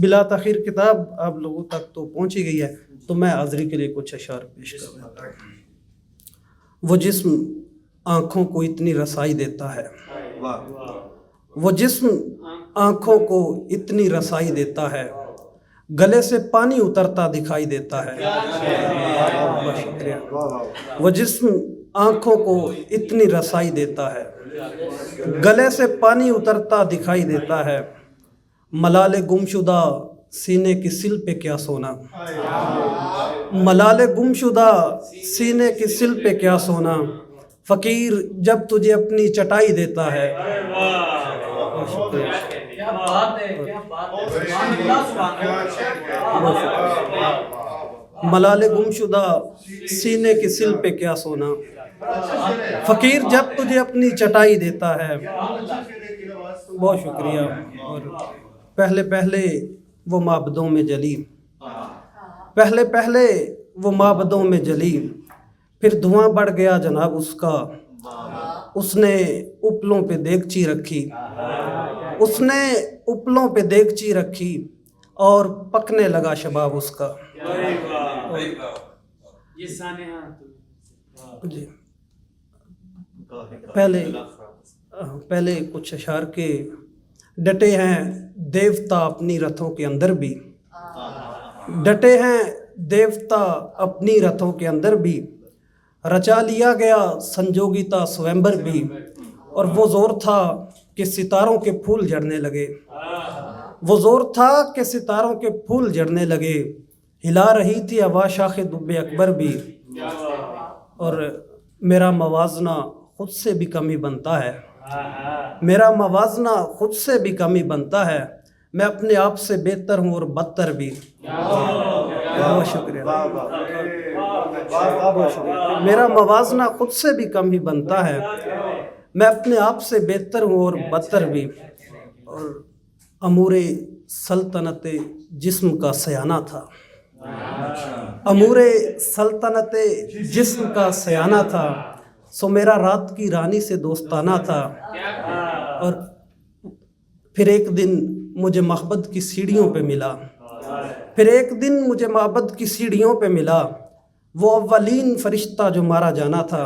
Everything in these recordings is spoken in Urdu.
بلا تاخیر کتاب آپ لوگوں تک تو پہنچ ہی گئی ہے، تو میں حاضری کے لیے کچھ اشعار پیش کر رہا ہوں۔ وہ جسم آنکھوں کو اتنی رسائی دیتا ہے، وہ جسم آنکھوں کو اتنی رسائی دیتا ہے، گلے سے پانی اترتا دکھائی دیتا ہے۔ بہت شکریہ۔ وہ جسم آنکھوں کو اتنی رسائی دیتا ہے، گلے سے پانی اترتا دکھائی دیتا ہے، ملال گمشدہ سینے کی سل پہ کیا سونا، ملال گمشدہ سینے کی سل پہ کیا سونا، فقیر جب تجھے اپنی چٹائی دیتا ہے۔ بہت شکریہ۔ ملال گمشدہ سینے کی سل پہ کیا سونا، فقیر جب تجھے اپنی چٹائی دیتا ہے۔ بہت شکریہ۔ اور پہلے پہلے وہ معبدوں میں جلی، پہلے پہلے وہ معبدوں میں جلی، پھر دھواں بڑھ گیا جناب اس کا، اس نے اپلوں پہ دیگچی رکھی، اس نے اپلوں پہ دیگچی رکھی اور پکنے لگا شباب اس کا۔ جی پہلے کچھ اشعار کے ڈٹے ہیں دیوتا اپنی رتھوں کے اندر بھی، ڈٹے ہیں دیوتا اپنی رتھوں کے اندر بھی، رچا لیا گیا سنجوگیتا سویمبر بھی، اور وہ زور تھا کہ ستاروں کے پھول جھڑنے لگے، وہ زور تھا کہ ستاروں کے پھول جھڑنے لگے، ہلا رہی تھی ہوا شاخ دب اکبر بھی، اور میرا موازنہ خود سے بھی کم ہی بنتا ہے، میرا موازنہ خود سے بھی کم ہی بنتا ہے، میں اپنے آپ سے بہتر ہوں اور بدتر بھی۔ بہت شکریہ۔ بہت شکریہ۔ میرا موازنہ خود سے بھی کم ہی بنتا ہے، میں اپنے آپ سے بہتر ہوں اور بدتر بھی، اور امور سلطنت جسم کا سیانہ تھا، امور سلطنت جسم کا سیانہ تھا، سو میرا رات کی رانی سے دوستانہ تھا، اور پھر ایک دن مجھے معبد کی سیڑھیوں پہ ملا، پھر ایک دن مجھے معبد کی سیڑھیوں پہ ملا، وہ اولین فرشتہ جو مارا جانا تھا،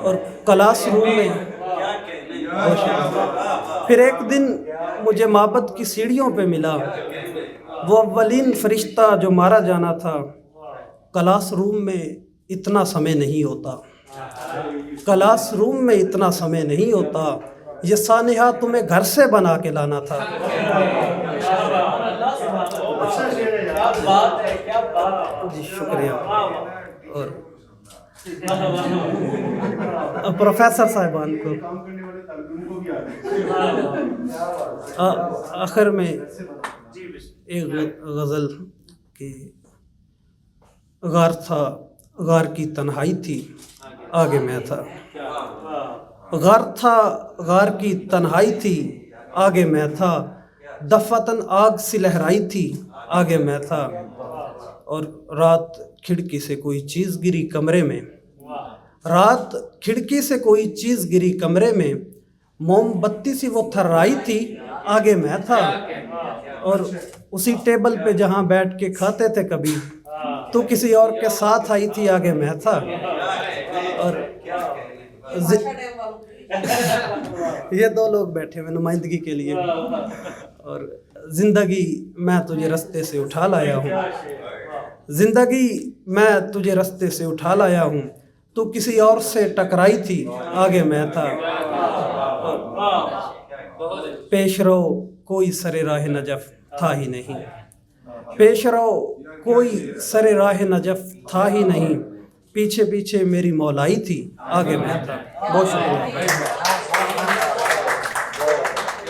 اور کلاس روم میں پھر ایک دن مجھے معبد کی سیڑھیوں پہ ملا، وہ اولین فرشتہ جو مارا جانا تھا، کلاس روم میں اتنا سمے نہیں ہوتا، کلاس روم میں اتنا سمے نہیں ہوتا، یہ سانحہ تمہیں گھر سے بنا کے لانا تھا۔ جی شکریہ۔ اور پروفیسر صاحبان کو آخر میں ایک غزل کہ غار تھا غار کی تنہائی تھی آگے میں تھا، غار تھا غار کی تنہائی تھی آگے میں تھا، دفعتاً آگ سی لہرائی تھی آگے میں تھا، اور رات کھڑکی سے کوئی چیز گری کمرے میں، رات کھڑکی سے کوئی چیز گری کمرے میں، موم بتی سی وہ تھرائی تھی آگے میں تھا، اور اسی ٹیبل پہ جہاں بیٹھ کے کھاتے تھے کبھی تو کسی اور کے ساتھ آئی تھی آگے میں تھا، اور یہ دو لوگ بیٹھے ہوئے نمائندگی کے لیے، اور زندگی میں تجھے رستے سے اٹھا لایا ہوں، زندگی میں تجھے رستے سے اٹھا لایا ہوں، تو کسی اور سے ٹکرائی تھی آگے میں تھا، پیش رو کوئی سر راہ نجف تھا ہی نہیں، پیش رو کوئی سر راہ نجف تھا ہی نہیں، پیچھے پیچھے میری مولائی تھی آگے میں تھا۔ بہت شکریہ۔